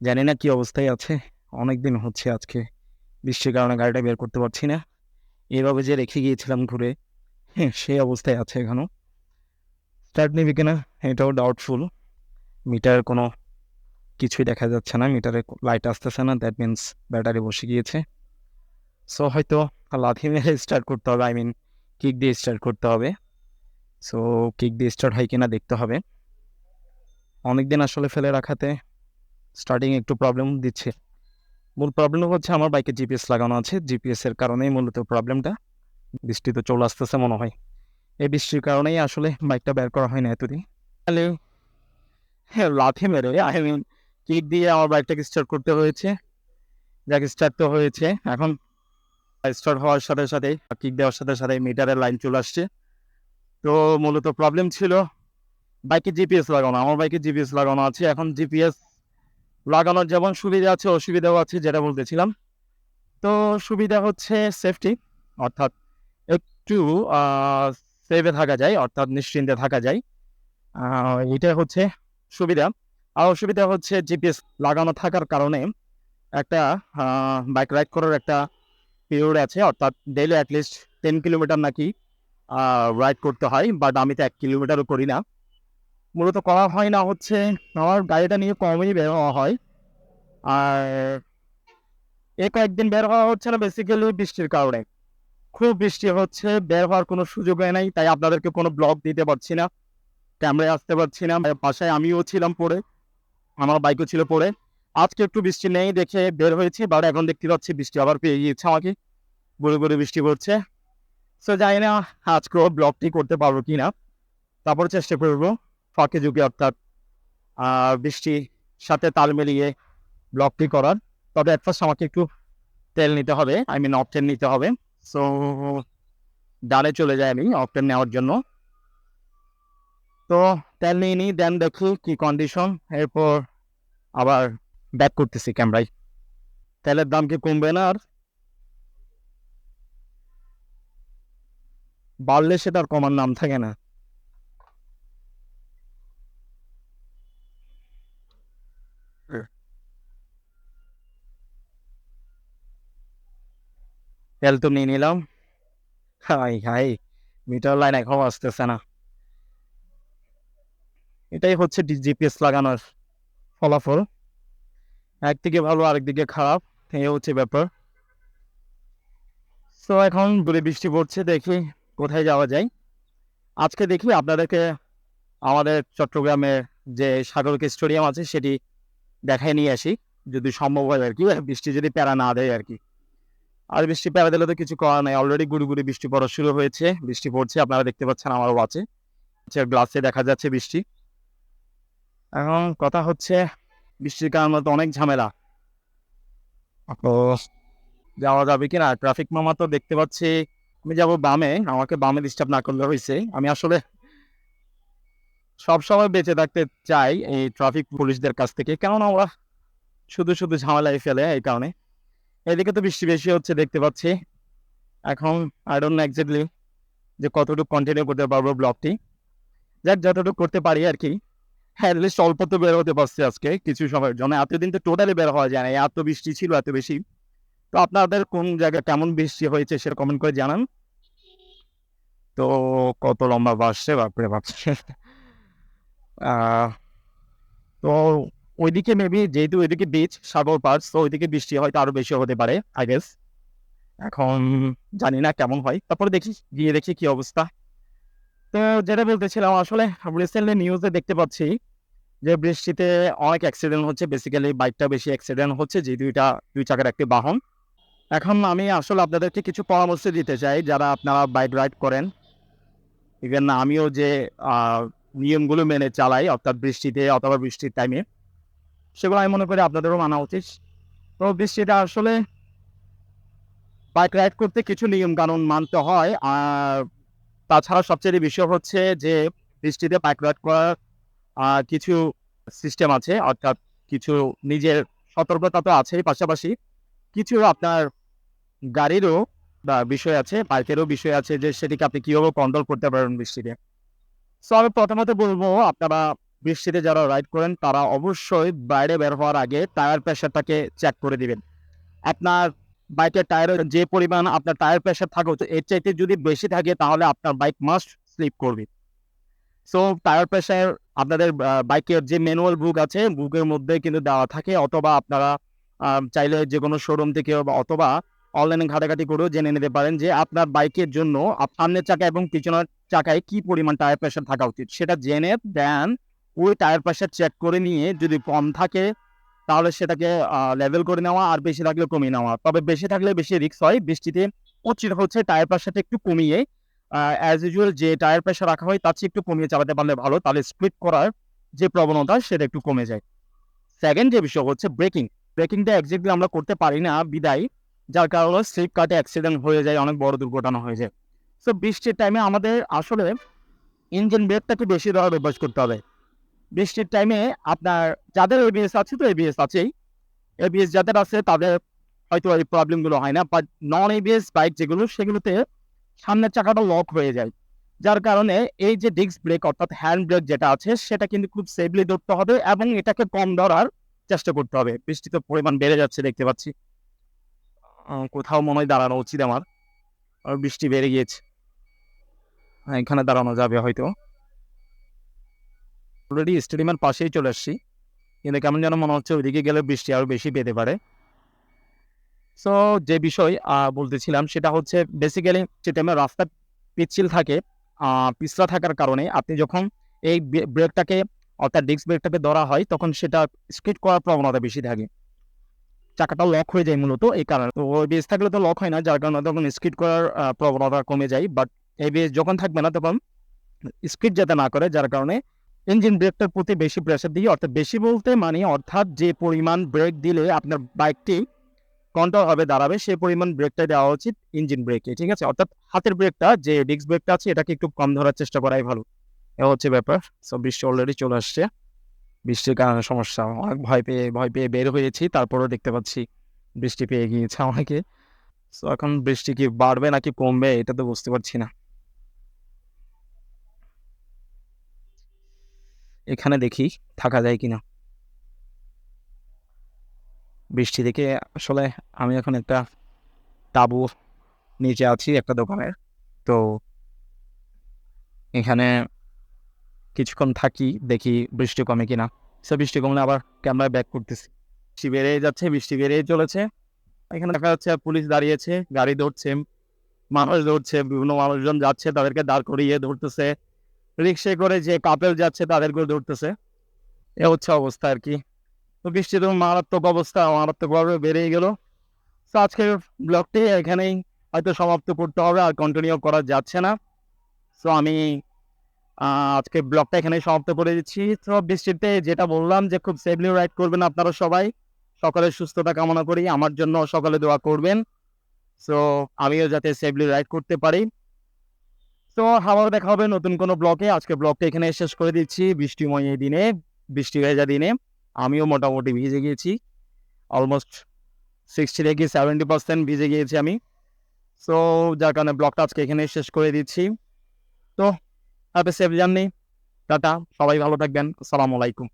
জানি না কি অবস্থায় আছে। অনেকদিন হচ্ছে আজকে বৃষ্টির কারণে গাড়িটা বের করতে পারছি না। এভাবে যে রেখে গিয়েছিলাম ঘুরে, সেই অবস্থায় আছে এখনো। স্টার্ট নিবে কিনা এটাও ডাউটফুল। মিটার কোনো কিছুই দেখা যাচ্ছে না, মিটারে লাইট আসতেছে না, দ্যাট মিনস ব্যাটারি বসে গিয়েছে। সো হয়তো লাথি মেরে স্টার্ট করতে হবে, আই মিন কিক দিয়ে স্টার্ট করতে হবে। সো কিক দিয়ে স্টার্ট হয় কিনা দেখতে হবে। অনেকদিন আসলে ফেলে রাখাতে স্টার্টিং একটু প্রবলেম দিচ্ছে। মূল প্রবলেম হচ্ছে আমার বাইকে জিপিএস লাগানো আছে, জিপিএস এর কারণেই মূলত প্রবলেমটা। বৃষ্টি তো চলে আসতেছে মনে হয়, এই বৃষ্টির কারণেই আসলে বাইকটা বের করা হয় না এতদিন। তাহলে হ্যাঁ, লাথি মেরে আই মিন কিক দিয়ে আমার বাইকটাকে স্টার্ট করতে হয়েছে। যাক, স্টার্ট তো হয়েছে। এখন স্টার্ট হওয়ার সাথে সাথে, কিক দেওয়ার সাথে সাথে মিটারের লাইন চলে আসছে। তো মূলত প্রবলেম ছিল বাইকে জিপিএস লাগানো। আমার বাইকে জিপিএস লাগানো আছে। এখন জিপিএস লাগানোর যেমন সুবিধা আছে অসুবিধাও আছে, যেটা বলতেছিলাম। তো সুবিধা হচ্ছে সেফটি, অর্থাৎ একটু সেভে থাকা যায়, অর্থাৎ নিশ্চিন্তে থাকা যায়। এটা হচ্ছে সুবিধা। আর অসুবিধা হচ্ছে জিপিএস লাগানো থাকার কারণে একটা বাইক রাইড করার একটা পিরিয়ড আছে, অর্থাৎ ডেইলি অ্যাটলিস্ট 10 কিলোমিটার নাকি রাইড করতে হয়। বাট আমি তো 1 কিলোমিটারও করি না। মূলত করা হয় না হচ্ছে আমার গাড়িটা নিয়ে কমই বের হওয়া হয়। আর কয়েকদিন বের হওয়া হচ্ছে না বেসিক্যালি বৃষ্টির কারণে। খুব বৃষ্টি হচ্ছে, বের হওয়ার কোনো সুযোগ হয় নাই, তাই আপনাদেরকে কোনো ব্লগ দিতে পারছি না, ক্যামেরায় আসতে পারছি না। বাসায় আমিও ছিলাম পড়ে, আমার বাইকও ছিল পড়ে। আজকে একটু বৃষ্টি নেই দেখে বের হয়েছে, বাট এখন দেখতে পাচ্ছি বৃষ্টি আবার পেয়ে গিয়েছে আমাকে, গুঁড়ো গুঁড়ো বৃষ্টি পড়ছে। সো জানি না আজকেও ব্লগটি করতে পারবো কি না। তারপর চেষ্টা করবো ফাঁকে ঝুঁকে, অর্থাৎ বৃষ্টির সাথে তাল মিলিয়ে ব্লগটি করার। তবে অ্যাট ফার্স্ট আমাকে একটু তেল নিতে হবে, আই মিন অকটেন নিতে হবে। সো ডানে চলে যাই আমি অকটেন নেওয়ার জন্য। তো তেল নিয়ে নিই, দেন দেখি কি কন্ডিশন, এরপর আবার ব্যাক করতেছি ক্যামেরায়। তেলের দাম কি কমবে না? আর বাড়লে সেটা আর কমার নাম থাকে না। তেল তো নিয়ে নিলাম। হাই হাই, মিটার লাইন এখনো আসতেছে না। এটাই হচ্ছে জিপিএস লাগানোর ফলাফল। একদিকে ভালো আরেকদিকে খারাপ, এই হচ্ছে ব্যাপার। তো এখন দূরে বৃষ্টি পড়ছে, দেখি কোথায় যাওয়া যায়। আজকে দেখি আপনাদেরকে আমাদের চট্টগ্রামের যে সাগরিকা স্টেডিয়াম আছে সেটি দেখায় নিয়ে আসি, যদি সম্ভব হয় আর কি, বৃষ্টি যদি প্যারা না দেয় আর কি। আর বৃষ্টি প্যারা দিলে তো কিছু করার নাই, অলরেডি গুড়ি গুড়ি বৃষ্টি পড়া শুরু হয়েছে, বৃষ্টি পড়ছে, আপনারা দেখতে পাচ্ছেন আমার ওয়াচে, গ্লাসে দেখা যাচ্ছে বৃষ্টি। এখন কথা হচ্ছে বৃষ্টির কারণে তো অনেক ঝামেলা। তো যাওয়া যাবে কিনা, ট্রাফিক মামা তো দেখতে পাচ্ছি। আমি যাবো বামে, আমাকে বামে ডিস্টার্ব না করলে হয়েছে। আমি আসলে সবসময় বেঁচে থাকতে চাই এই ট্রাফিক পুলিশদের কাছ থেকে, কেননা ওরা শুধু শুধু ঝামেলায় ফেলে, এই কারণে। এদিকে তো বৃষ্টি বেশি হচ্ছে দেখতে পাচ্ছি। এখন আই ডোন্ট নো এক্স্যাক্টলি যে কতটুকু কন্টিনিউ করতে পারবো ব্লগটি। যাক, যতটুকু করতে পারি আর কি। হ্যাঁ, অ্যাটলিস্ট অল্প তো বের হতে পারছি আজকে কিছু সময়ের জন্য। এতদিন তো টোটালি বের হওয়া যায় না, এত বৃষ্টি ছিল, এত বেশি। তো আপনাদের কোন জায়গায় কেমন বৃষ্টি হয়েছে সেটা কমেন্ট করে জানান। তো কত লম্বা বাসছে, বাপরে বাপ। আহ, তো ওইদিকে মেবি, যেহেতু ওইদিকে বিচ, সাগর পার, তো ওইদিকে বৃষ্টি হয়তো আরো বেশি হতে পারে আই গেস। এখন জানি না কেমন হয়, তারপরে দেখি, গিয়ে দেখি কি অবস্থা। তো যেটা বলতেছিলাম, আসলে রিসেন্টলি নিউজে দেখতে পাচ্ছি যে বৃষ্টিতে অনেক অ্যাক্সিডেন্ট হচ্ছে। বেসিক্যালি বাইকটা বেশি অ্যাক্সিডেন্ট হচ্ছে, যে দুই চাকার একটি বাহন। এখন আমি আসলে আপনাদেরকে কিছু পরামর্শ দিতে চাই, যারা আপনারা বাইক রাইড করেন। ইভেন আমিও যে নিয়মগুলো মেনে চালাই, অর্থাৎ বৃষ্টিতে অথবা বৃষ্টির টাইমে, সেগুলো আমি মনে করি আপনাদেরও মানা উচিত। তো বৃষ্টিটা আসলে বাইক রাইড করতে কিছু নিয়ম কানুন মানতে হয়। আর তাছাড়া সবচেয়ে বিষয় হচ্ছে যে বৃষ্টিতে বাইক রাইড করার কিছু সিস্টেম আছে, অর্থাৎ কিছু নিজের সতর্কতা তো আছেই, পাশাপাশি কিছু আপনার গাড়িরও বা বিষয় আছে, বাইকেরও বিষয় আছে, যে সেটিকে আপনি কীভাবে কন্ট্রোল করতে পারেন বৃষ্টিতে। সো আমি প্রথমত বলবো, আপনারা বৃষ্টিতে যারা রাইড করেন তারা অবশ্যই বাইরে বের হওয়ার আগে টায়ার প্রেশারটাকে চেক করে দিবেন। আপনার বাইকের টায়ারের যে পরিমাণ আপনার টায়ার প্রেশার থাকা উচিত, এর চাইতে যদি বেশি থাকে তাহলে আপনার বাইক মাস্ট স্লিপ করবে। সো টায়ার প্রেশার আপনাদের বাইকের যে ম্যানুয়াল বুক আছে, বুকের মধ্যে কিন্তু দেওয়া থাকে, অথবা আপনারা চাইলে যে কোনো শোরুম থেকে অথবা অনলাইনে ঘাটাঘাটি করেও জেনে নিতে পারেন যে আপনার বাইকের জন্য সামনের চাকা এবং পিছনের চাকায় কি পরিমাণ টায়ার প্রেশার থাকা উচিত। সেটা জেনে দেন ওই টায়ার প্রেশার চেক করে নিয়ে যদি কম থাকে তাহলে সেটাকে লেভেল করে নেওয়া, আর বেশি থাকলে কমিয়ে নেওয়া। তবে বেশি থাকলে বেশি রিস্ক হয়। বৃষ্টিতে উচিত হচ্ছে টায়ার প্রেশারটা একটু কমিয়ে অ্যাজ ইউজুয়াল যে টায়ার প্রেশার রাখা হয় তার চেয়ে একটু কমিয়ে চালাতে পারলে ভালো, তাহলে স্পিড করার যে প্রবণতা সেটা একটু কমে যায়। সেকেন্ড যে বিষয় হচ্ছে ব্রেকিংটা এক্স্যাক্টলি আমরা করতে পারি না বিদায়, যার কারণে স্লিপ কাটে অ্যাক্সিডেন্ট হয়ে যায়, অনেক বড় দুর্ঘটনা হয়ে যায়। সো বৃষ্টির টাইমে আমাদের আসলে ইঞ্জিন ব্রেকটাকে বেশি দেওয়ার অভ্যাস করতে হবে। বৃষ্টির টাইমে আপনার যাদের এবিএস আছে তো এবিএস আছেই, এবিএস যাদের আছে তাদের হয়তো এই প্রবলেমগুলো হয় না, বাট নন এবিএস বাইক যেগুলো সেগুলোতে সামনের চাকাটা লক হয়ে যায়, যার কারণে এই যে ডিস্ক ব্রেক অর্থাৎ হ্যান্ড ব্রেক যেটা আছে সেটা কিন্তু খুব সেফলি ধরতে হবে এবং এটাকে কম ধরার চেষ্টা করতে হবে। বৃষ্টিতে পরিমাণ বেড়ে যাচ্ছে দেখতে পাচ্ছি, কোথাও মনে হয় দাঁড়ানো উচিত আমার, আর বৃষ্টি বেড়ে গিয়েছে। এখানে দাঁড়ানো যাবে হয়তো। অলরেডি স্টেডিয়ামের পাশেই চলে আসছি, কিন্তু কেমন যেন মনে হচ্ছে ওইদিকে গেলে বৃষ্টি আরও বেশি পেতে পারে। সো যে বিষয় বলতেছিলাম সেটা হচ্ছে বেসিক্যালি সে টাইমে রাস্তা পিচ্ছিল থাকে, পিছলা থাকার কারণে আপনি যখন এই ব্রেকটাকে অর্থাৎ ডিস্ক ব্রেকটাকে ধরা হয় তখন সেটা স্কিড করার প্রবণতা বেশি থাকে, চাকাটা লক হয়ে যায় মূলত এই কারণে। তো এবিএস থাকলে তো লক হয় না, যার কারণে তখন স্কিড করার প্রবণতা কমে যায়। বাট এবিএস যখন থাকবে না তখন স্কিড যাতে না করে, যার কারণে ইঞ্জিন ব্রেকটার প্রতি বেশি প্রেশার দিয়ে, অর্থাৎ বেশি বলতে মানে অর্থাৎ যে পরিমাণ ব্রেক দিলে আপনার বাইকটি কন্ট্রোল হবে দাঁড়াবে সেই পরিমাণ ব্রেকটা দেওয়া উচিত ইঞ্জিন ব্রেকে, ঠিক আছে? অর্থাৎ হাতের ব্রেকটা যে ডিস্ক ব্রেকটা আছে এটাকে একটু কম ধরার চেষ্টা করাই ভালো, এ হচ্ছে ব্যাপার। সো বৃষ্টি অলরেডি চলে আসছে, বৃষ্টির কারণে সমস্যা, অনেক ভয় পেয়ে বের হয়েছি, তারপরেও দেখতে পাচ্ছি বৃষ্টি পেয়ে গিয়েছে আমাকে। সো এখন বৃষ্টি কি বাড়বে নাকি কমবে এটা তো বুঝতে পারছি না। এখানে দেখি থাকা যায় কিনা। বৃষ্টি দেখে আসলে আমি এখন একটা তাঁবু নিচে আছি একটা দোকানের, তো এখানে কিছুক্ষণ থাকি, দেখি বৃষ্টি কমে কিনা। সে বৃষ্টি কমলে আবার ক্যামেরায় ব্যাক করতেছি। বৃষ্টি বেড়েই যাচ্ছে, বৃষ্টি বেড়েই চলেছে। এখানে দেখা যাচ্ছে পুলিশ দাঁড়িয়েছে, গাড়ি ধরছে, মানুষ ধরছে, বিভিন্ন মানুষজন যাচ্ছে তাদেরকে দাঁড় করিয়ে ধরতেছে, রিক্সায় করে যে কাপেল যাচ্ছে তাদেরকেও ধরতেছে। এ হচ্ছে অবস্থা আর কি। তো বৃষ্টি তো মারাত্মক অবস্থা, মারাত্মকভাবে বেড়েই গেল। তো আজকের ব্লগটি এখানেই হয়তো সমাপ্ত করতে হবে, আর কন্টিনিউ করা যাচ্ছে না। সো আমি আজকে ব্লগটা এখানেই সমাপ্ত করে দিচ্ছি। তো বৃষ্টিতে যেটা বললাম যে খুব সেফলি রাইড করবেন আপনারা সবাই, সকলের সুস্থতা কামনা করি, আমার জন্য সকালে দোয়া করবেন, সো আমিও যাতে সেফলি রাইড করতে পারি। তো আবার দেখা হবে নতুন কোনো ব্লগে। আজকে ব্লগটা এখানে শেষ করে দিচ্ছি। বৃষ্টিময় এই দিনে, বৃষ্টি ভেজা দিনে আমিও মোটামুটি ভিজে গিয়েছি, অলমোস্ট 60 থেকে 70% ভিজে গিয়েছি আমি। সো যার কারণে ব্লগটা আজকে এখানে শেষ করে দিচ্ছি। তো হ্যাপি সেফ জার্নি, টাটা, সবাই ভালো থাকবেন, আসসালামু আলাইকুম।